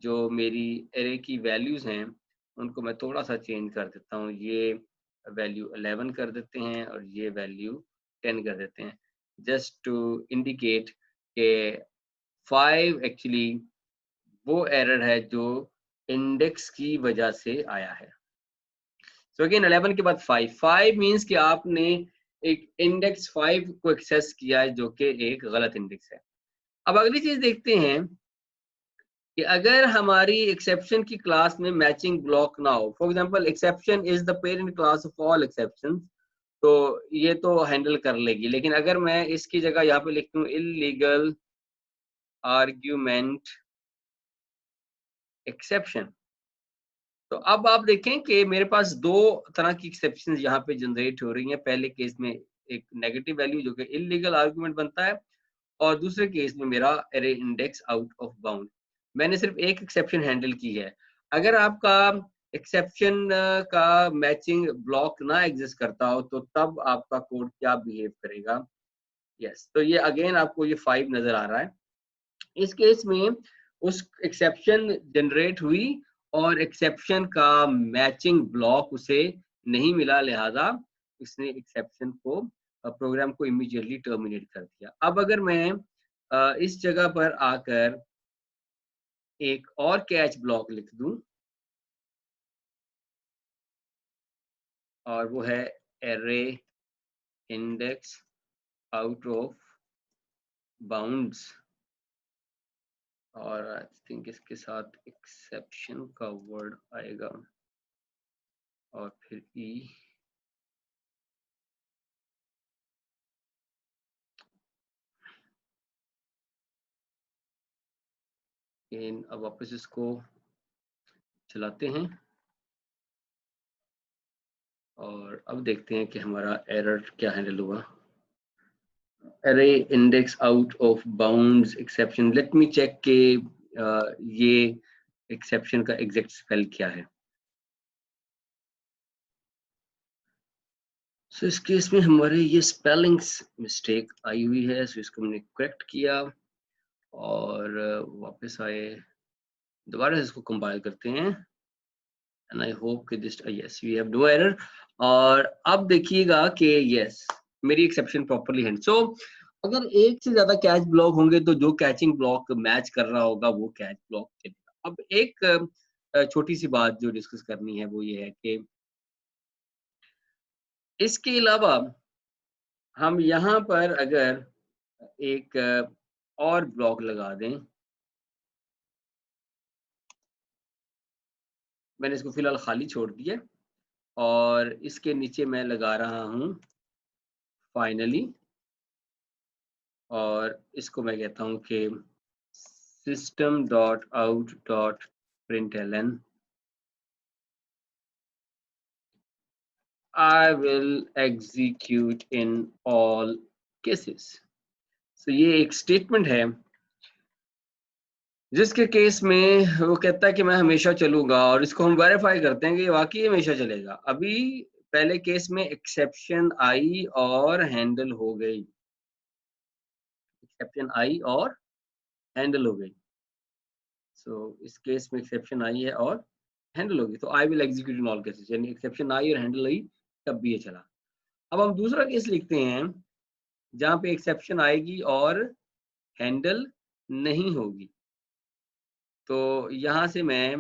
जो मेरी एरे की वैल्यूज हैं उनको मैं थोड़ा सा चेंज कर देता हूँ। ये वैल्यू 11 कर देते हैं और ये वैल्यू 10 कर देते हैं, जस्ट टू इंडिकेट के 5 एक्चुअली वो एरर है जो इंडेक्स की वजह से आया है। सो अगेन 11 के बाद 5 मींस कि आपने एक इंडेक्स 5 को एक्सेस किया है जो कि एक गलत इंडेक्स है। अब अगली चीज देखते हैं कि अगर हमारी एक्सेप्शन की क्लास में मैचिंग ब्लॉक ना हो, for example exception is the parent class of all exceptions, तो ये तो हैंडल कर लेगी। लेकिन अगर मैं इसकी जगह यहाँ पे लिखता हूँ इल्लीगल आर्ग्यूमेंट एक्सेप्शन, तो अब आप देखें कि मेरे पास दो तरह की एक्सेप्शंस यहाँ पे जनरेट हो रही हैं। पहले केस में एक नेगेटिव वैल्यू जो कि इल्लीगल आर्गुमेंट बनता है और दूसरे केस में मेरा array index out of bound. मैंने सिर्फ एक एक्सेप्शन हैंडल की है। अगर आपका एक्सेप्शन का मैचिंग ब्लॉक ना एग्जिस्ट करता हो तो तब आपका कोड क्या बिहेव करेगा। यस, तो ये अगेन आपको ये 5 नजर आ रहा है। इस केस में उस एक्सेप्शन जनरेट हुई और एक्सेप्शन का मैचिंग ब्लॉक उसे नहीं मिला, लिहाजा इसने एक्सेप्शन को प्रोग्राम को इमीडिएटली टर्मिनेट कर दिया। अब अगर मैं इस जगह पर आकर एक और कैच ब्लॉक लिख दूं और वो है array index out of bounds और आई थिंक इसके साथ एक्सेप्शन का वर्ड आएगा और फिर ई। अब वापस इसको चलाते हैं और अब देखते हैं कि हमारा एरर क्या हैंडल हुआ। Array index out of bounds exception, let me check के ये एक्सेप्शन का एग्जैक्ट स्पेल क्या है। सो इस केस में हमारे ये स्पेलिंग्स मिस्टेक आई हुई है, सो इसको हमने करेक्ट किया और वापस आए, दोबारा इसको कंपाइल करते हैं एंड आई होप कि this yes we have no error. और अब देखिएगा कि यस मेरी एक्सेप्शन प्रॉपर्ली हैंड। सो अगर एक से ज्यादा कैच ब्लॉक होंगे तो जो कैचिंग ब्लॉक मैच कर रहा होगा वो कैच ब्लॉक चलेगा। अब एक छोटी सी बात जो डिस्कस करनी है वो ये है कि इसके अलावा हम यहाँ पर अगर एक और ब्लॉक लगा दें, मैंने इसको फिलहाल खाली छोड़ दिया और इसके नीचे मैं लगा रहा हूँ फाइनली और इसको मैं कहता हूँ कि system.out.println I will execute in all cases। so ये एक स्टेटमेंट है जिसके केस में वो कहता है कि मैं हमेशा चलूंगा और इसको हम वेरीफाई करते हैं कि वाकई हमेशा चलेगा। अभी पहले केस में एक्सेप्शन आई और हैंडल हो गई, एक्सेप्शन आई और हैंडल हो गई। सो इस केस में एक्सेप्शन आई है और हैंडल होगी, तो I will execute in all cases, यानी एक्सेप्शन आई और हैंडल हुई तब भी ये चला। अब हम दूसरा केस लिखते हैं जहाँ पे एक्सेप्शन आएगी और हैंडल नहीं होगी। तो यहाँ से मैं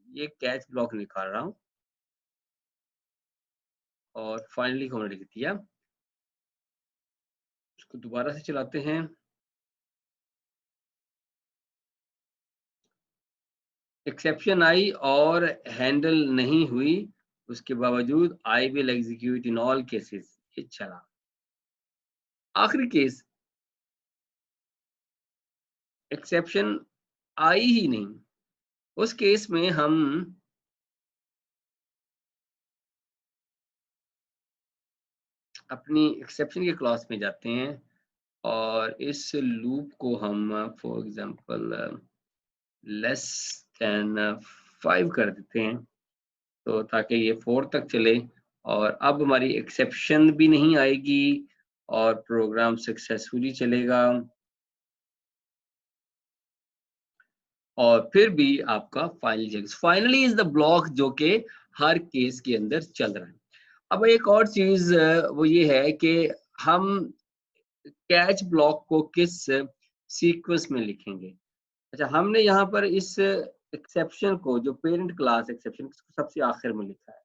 ये कैच ब्लॉक निकाल रहा हूँ और फाइनली को हमने लिख दिया। उसको दोबारा से चलाते हैं। एक्सेप्शन आई और हैंडल नहीं हुई, उसके बावजूद I will execute in all cases, ये चला। आखिरी केस, एक्सेप्शन आई ही नहीं, उस केस में हम अपनी एक्सेप्शन के क्लॉज में जाते हैं और इस लूप को हम फॉर एग्जांपल लेस देन 5 कर देते हैं, तो ताकि ये 4 तक चले और अब हमारी एक्सेप्शन भी नहीं आएगी और प्रोग्राम सक्सेसफुली चलेगा और फिर भी आपका final check. Finally is the block जो कि हर केस के अंदर चल रहा है। अब एक और चीज वो ये है कि हम कैच ब्लॉक को किस सीक्वेंस में लिखेंगे। अच्छा, हमने यहाँ पर इस एक्सेप्शन को, जो पेरेंट क्लास एक्सेप्शन, सबसे आखिर में लिखा है।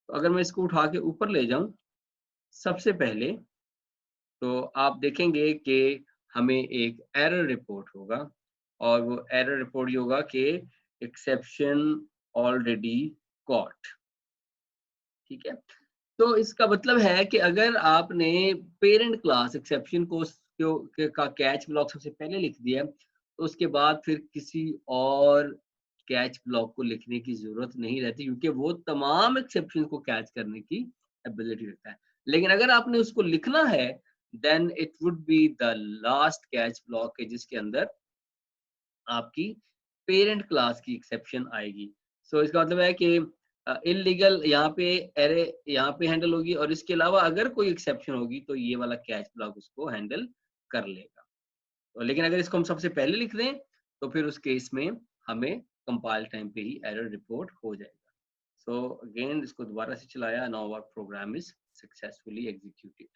तो अगर मैं इसको उठा के ऊपर ले जाऊं सबसे पहले, तो आप देखेंगे कि हमें एक एरर रिपोर्ट होगा और वो एरर रिपोर्ट ये होगा कि एक्सेप्शन ऑलरेडी कॉट। ठीक है, तो इसका मतलब है कि अगर आपने पेरेंट क्लास एक्सेप्शन को का कैच ब्लॉक सबसे पहले लिख दिया, तो उसके बाद फिर किसी और कैच ब्लॉक को लिखने की जरूरत नहीं रहती, क्योंकि वो तमाम एक्सेप्शन को कैच करने की एबिलिटी रखता है। लेकिन अगर आपने उसको लिखना है, then it would be the last catch block है जिसके अंदर आपकी पेरेंट क्लास की एक्सेप्शन आएगी। सो इसका मतलब है कि इलीगल यहाँ पे एरे यहाँ पे हैंडल होगी और इसके अलावा अगर कोई एक्सेप्शन होगी तो ये वाला कैच ब्लॉक उसको हैंडल कर लेगा। तो लेकिन अगर इसको हम सबसे पहले लिख दें तो फिर उस केस में हमें कंपाइल टाइम पे ही एरर रिपोर्ट हो जाएगा। सो अगेन इसको दोबारा से चलाया, now our program is successfully executed.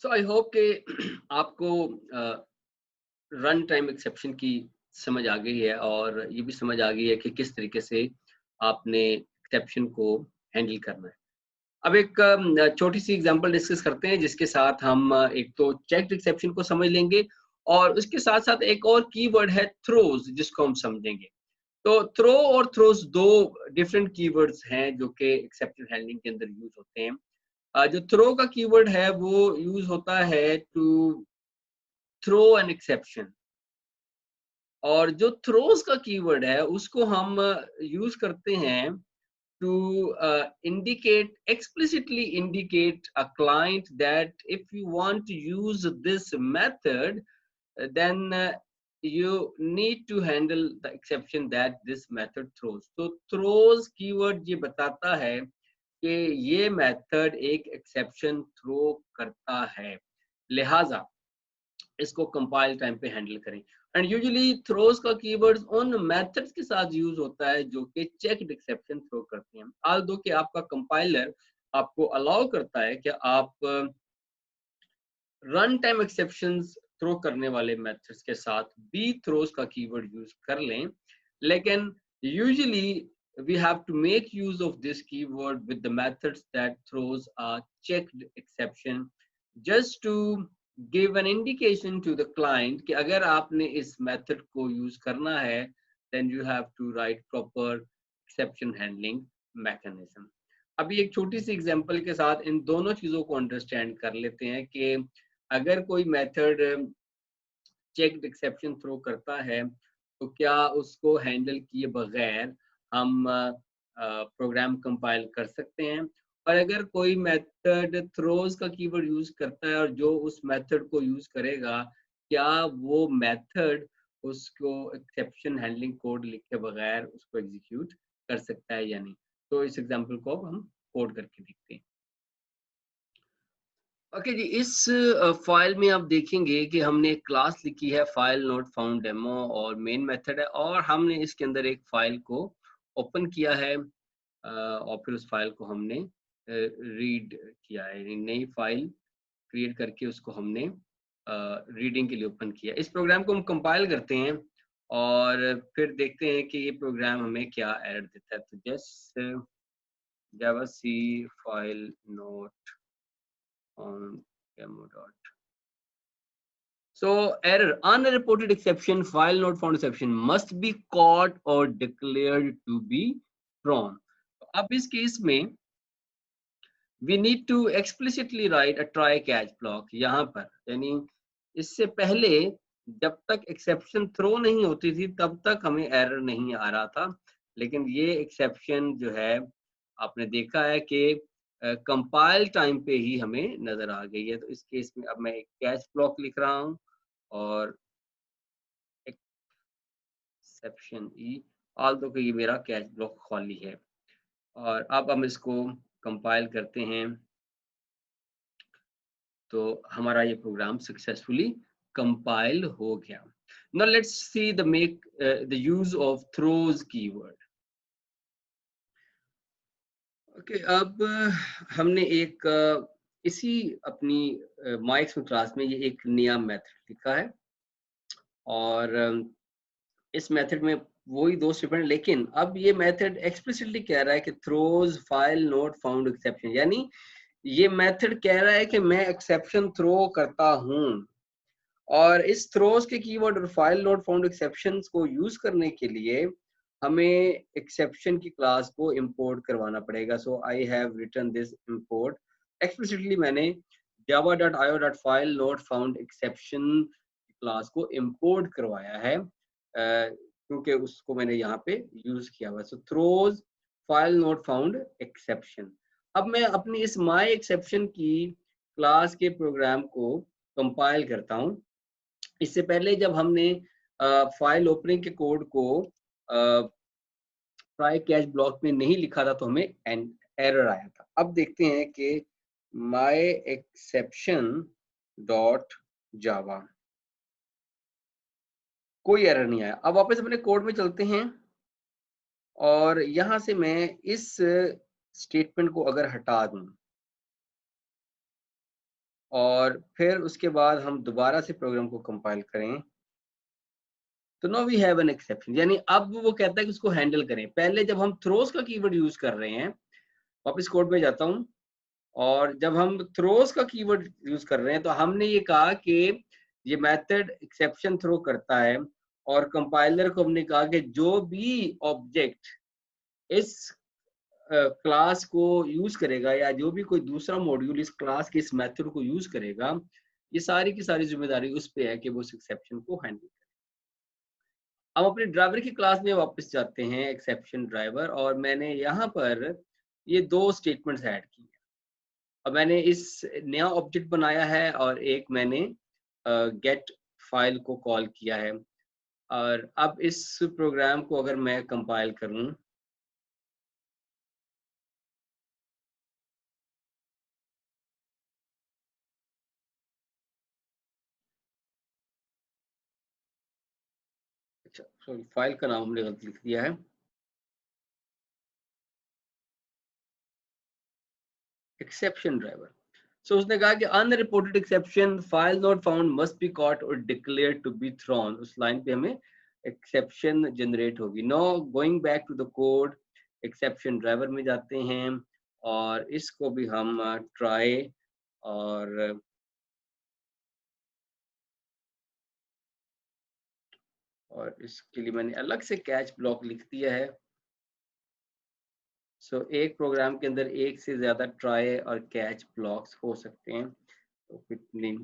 So I hope कि आपको रन टाइम एक्सेप्शन की समझ आ गई है और ये भी समझ आ गई है कि किस तरीके से आपने एक्सेप्शन को हैंडल करना है। अब एक छोटी सी एग्जांपल डिस्कस करते हैं जिसके साथ हम एक तो चेक्ड एक्सेप्शन को समझ लेंगे और उसके साथ साथ एक और कीवर्ड है थ्रोज, जिसको हम समझेंगे। तो थ्रो और थ्रोज दो डिफरेंट कीवर्ड्स हैं जो कि एक्सेप्शन हैंडलिंग के अंदर यूज होते हैं। जो थ्रो का कीवर्ड है वो यूज होता है टू थ्रो एन एक्सेप्शन, और जो थ्रोज का कीवर्ड है उसको हम यूज करते हैं to indicate, explicitly indicate a client that if you want to use this method, then you need to handle the exception that this method throws. तो throws keyword ये बताता है कि ये method एक exception throw करता है, लिहाजा इसको कंपाइल टाइम पे हैंडल करें। एंड यूजुअली थ्रोज का कीवर्ड्स उन मेथड्स के साथ यूज होता है जो कि चेक्ड एक्सेप्शन थ्रो करते हैं। आज दो कि आपका कंपाइलर आपको अलाउ करता है कि आप रन टाइम एक्सेप्शंस थ्रो करने वाले मेथड्स के साथ भी थ्रोज का कीवर्ड यूज कर लें, लेकिन usually we have to make use of this keyword with the methods that throws a checked exception, just to give an indication to the client कि अगर आपने इस method को use करना है then you have to write proper exception handling mechanism। अभी एक छोटी सी एग्जांपल के साथ इन दोनों चीजों को अंडरस्टैंड कर लेते हैं कि अगर कोई मेथड चेक्ड एक्सेप्शन थ्रो करता है तो क्या उसको हैंडल किए बगैर हम प्रोग्राम कंपाइल कर सकते हैं। और अगर कोई मेथड थ्रोज का कीवर्ड यूज करता है और जो उस मेथड को यूज करेगा, क्या वो मेथड उसको एक्सेप्शन हैंडलिंग कोड लिखे बगैर उसको एग्जीक्यूट कर सकता है या नहीं। तो इस एग्जांपल को हम कोड करके देखते हैं। ओके जी, इस फाइल में आप देखेंगे कि हमने एक क्लास लिखी है फाइल नोट फाउंड डेमो और मेन मेथड है, और हमने इसके अंदर एक फाइल को ओपन किया है, और फिर उस फाइल को हमने रीड किया है, यानी नई फाइल क्रिएट करके उसको हमने रीडिंग के लिए ओपन किया। इस प्रोग्राम को हम कंपाइल करते हैं और फिर देखते हैं कि ये प्रोग्राम हमें क्या एरर देता है। तो just Java c file note on demo dot. So error, unreported exception, file not found exception must be caught or declared to be thrown. अब इस केस में we need to explicitly write a try catch block यहाँ पर, यानी इससे पहले जब तक एक्सेप्शन थ्रो नहीं होती थी तब तक हमें एरर नहीं आ रहा था, लेकिन ये एक्सेप्शन जो है आपने देखा है कि कंपाइल टाइम पे ही हमें नजर आ गई है। तो इस केस में अब मैं एक कैच ब्लॉक लिख रहा हूँ और एक्सेप्शन ई, ऑल्दो कि ये मेरा कैच ब्लॉक खाली है। और अब हम इसको कंपाइल करते हैं तो हमारा ये प्रोग्राम सक्सेसफुली कंपाइल हो गया। Now let's see the make the use of throws keyword. Okay, अब हमने एक इसी अपनी माइक्स क्लास में ये एक नया मेथड लिखा है, और इस मेथड में वही दो स्टेटमेंट, लेकिन अब ये मेथड एक्सप्लिसिटली कह रहा है कि throws file not found exception, यानी ये मेथड कह रहा है कि मैं एक्सेप्शन थ्रो करता हूं, और इस थ्रोज के कीवर्ड और फाइल नोट फाउंड एक्सेप्शंस को यूज करने के लिए हमें एक्सेप्शन की क्लास को इंपोर्ट करवाना पड़ेगा। So I have written this import explicitly, मैंने java.io.file not found exception class को इंपोर्ट करवाया है, क्योंकि उसको मैंने यहाँ पे यूज किया हुआ। So throws file not found exception. अब मैं अपनी इस माई एक्सेप्शन की क्लास के प्रोग्राम को कंपाइल करता हूँ। इससे पहले जब हमने फाइल ओपनिंग के कोड को ट्राई कैच ब्लॉक में नहीं लिखा था तो हमें एरर आया था। अब देखते हैं कि माई एक्सेप्शन डॉट जावा, कोई एरर नहीं आया। अब वापस अपने कोड में चलते हैं और यहां से मैं इस स्टेटमेंट को अगर हटा दूं और फिर उसके बाद हम दोबारा से प्रोग्राम को कंपाइल करें, तो no we have an exception, यानी अब वो कहता है कि उसको हैंडल करें। पहले जब हम थ्रोज का कीवर्ड यूज कर रहे हैं, वापस कोड में जाता हूं, और जब हम थ्रोज का कीवर्ड यूज कर रहे हैं तो हमने ये कहा कि ये मेथड एक्सेप्शन थ्रो करता है, और कंपाइलर को हमने कहा कि जो भी ऑब्जेक्ट इस क्लास को यूज करेगा या जो भी कोई दूसरा मॉड्यूल इस क्लास के इस मेथड को यूज करेगा, ये सारी की सारी जिम्मेदारी उस पे है कि वो उस एक्सेप्शन को हैंडल करे। अब अपने ड्राइवर की क्लास में वापस जाते हैं, एक्सेप्शन ड्राइवर, और मैंने यहाँ पर ये दो स्टेटमेंट्स ऐड की हैं। अब मैंने इस नया ऑब्जेक्ट बनाया है और एक मैंने गेट फाइल को कॉल किया है। और अब इस प्रोग्राम को अगर मैं कंपाइल करूं, अच्छा सॉरी, फाइल का नाम हमने गलत लिख दिया है, एक्सेप्शन ड्राइवर। सो उसने कहा कि unreported exception file not found must be caught और डिक्लेयर टू बी थ्रोन, उस लाइन पे हमें एक्सेप्शन जनरेट होगी। No going back to the code, exception driver में जाते हैं और इसको भी हम ट्राई, और इसके लिए मैंने अलग से कैच ब्लॉक लिख दिया है। सो एक प्रोग्राम के अंदर एक से ज्यादा ट्राई और कैच ब्लॉक्स हो सकते हैं, तो कितनी।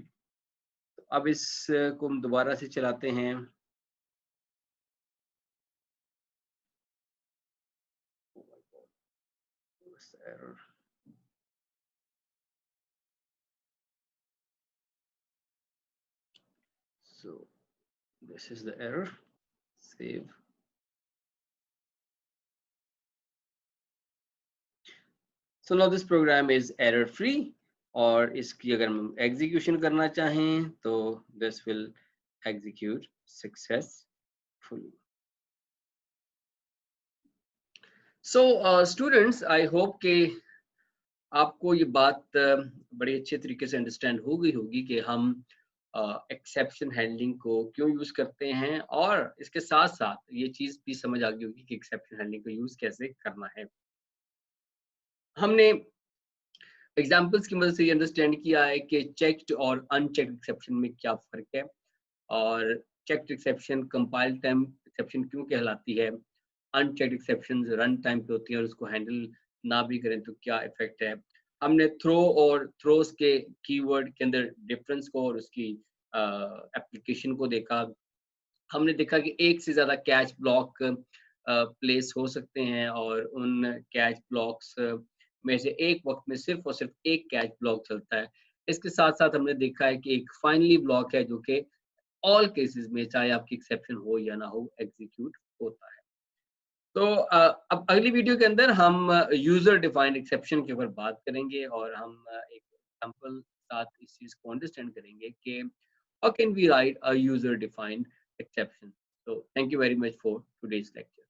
अब इसको हम दोबारा से चलाते हैं, error. So this is the error. Save. So now this program is error free. और इसकी अगर हम एग्जीक्यूशन करना चाहें तो this will execute successfully. So students, I hope के आपको ये बात बड़े अच्छे तरीके से अंडरस्टैंड हो गई होगी कि हम एक्सेप्शन हैंडलिंग को क्यों यूज करते हैं, और इसके साथ साथ ये चीज भी समझ आ गई होगी कि एक्सेप्शन हैंडलिंग को यूज कैसे करना है। हमने एग्जाम्पल्स की मदद से ये अंडरस्टैंड किया है कि चेक्ड और अनचेक्ड एक्सेप्शन में क्या फर्क है, और checked exception compile time exception क्यों कहलाती है, अनचेक्ड एक्सेप्शन रन टाइम पे होती है और उसको हैंडल ना भी करें तो क्या इफेक्ट है। हमने थ्रो और थ्रोस के कीवर्ड के अंदर डिफरेंस को और उसकी एप्लीकेशन को देखा। हमने देखा कि एक से ज़्यादा कैच ब्लॉक प्लेस हो सकते हैं, और उन कैच ब्लॉक्स में से एक वक़्त में सिर्फ़ और सिर्फ़ एक कैच ब्लॉक चलता है। इसके साथ-साथ हमने देखा है कि एक फाइनली ब्लॉक है जो कि ऑल केसेज़ में, चाहे आपकी एक्सेप्शन हो या ना हो, एग्ज़ीक्यूट होता है। तो अब अगली वीडियो के अंदर हम यूज़र डिफाइंड एक्सेप्शन के ऊपर बात करेंगे, और हम एक एग्ज़ाम्पल साथ इस चीज़ को अंडरस्टैंड करेंगे कि how can we write a user defined exception. So thank you very much for today's lecture.